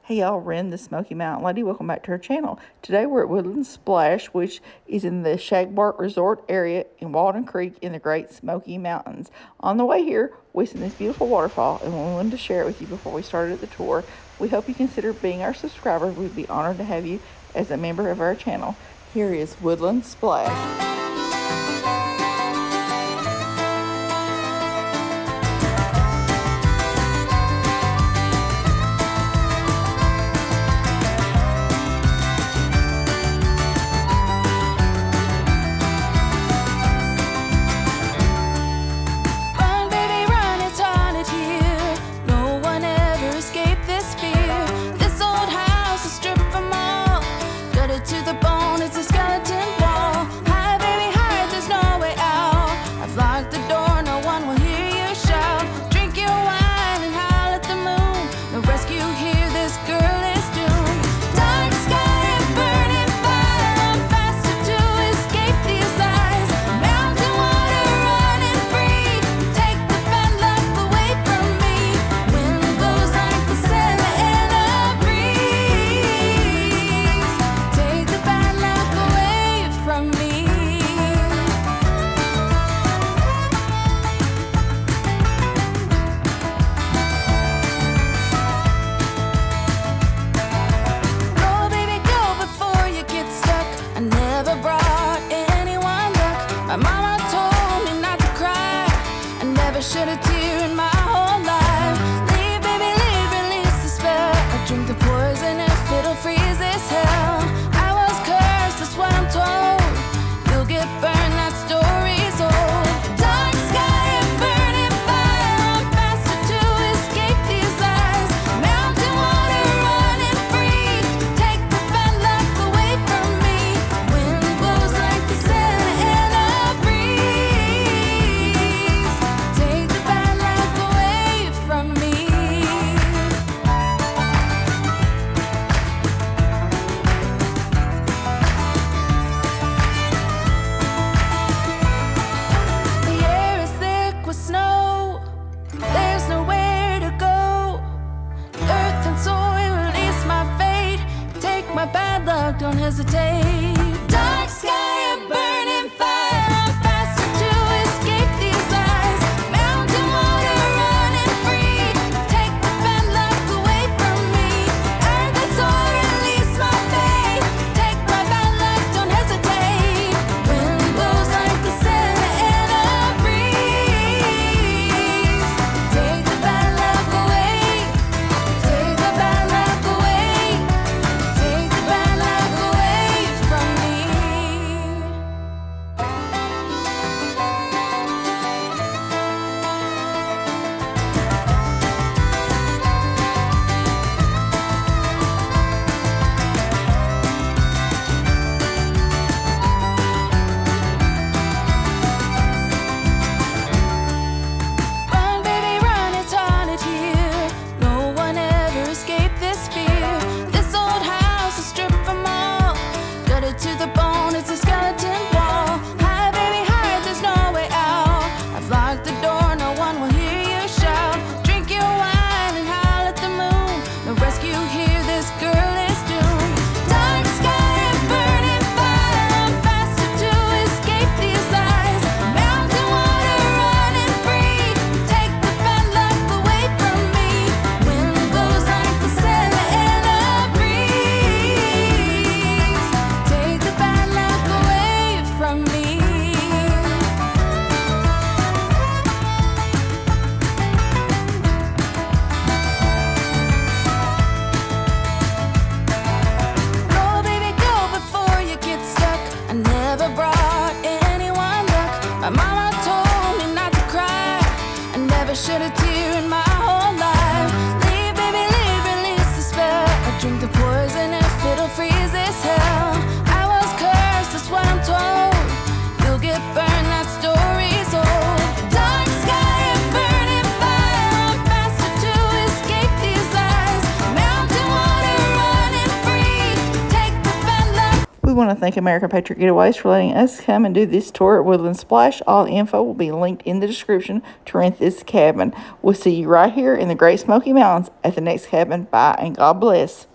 Hey y'all, Ren the Smoky Mountain Lady. Welcome back to our channel. Today we're at WOODLAND SPLASH, which is in the Shagbark Resort area in Walden Creek in the Great Smoky Mountains. On the way here, we seen this beautiful waterfall and we wanted to share it with you before we started the tour. We hope you consider being our subscriber. We'd be honored to have you as a member of our channel. Here is WOODLAND SPLASH. Shed a tear in my whole life. Leave, baby, leave, release the spell. I drink the poison if it'll freeze this hell. I was cursed, that's what I'm told. You'll get burned, that story's old. Dark sky and burning fire. I'm faster to escape these lies. Mountain water running free. Take the bad luck away from me. Wind blows like the Santa in a breeze. Take the bad luck away from me. The air is thick with snow. There's nowhere to go. Earth and soil release my fate. Take my bad luck, don't hesitate. Dark sky and burning fire. I'm faster to escape these lies. Mountain water running free. Take the bad luck away from me. Earth and soil release my fate. Take my bad luck, don't hesitate. Wind blows like the Santa in a breeze. Take the bad luck away. Take the bad luck away. Take the bad luck away from want to thank American Patriot Getaways for letting us come and do this tour at Woodland Splash. All info will be linked in the description to rent this cabin. We'll see you right here in the Great Smoky Mountains at the next cabin. Bye and God bless.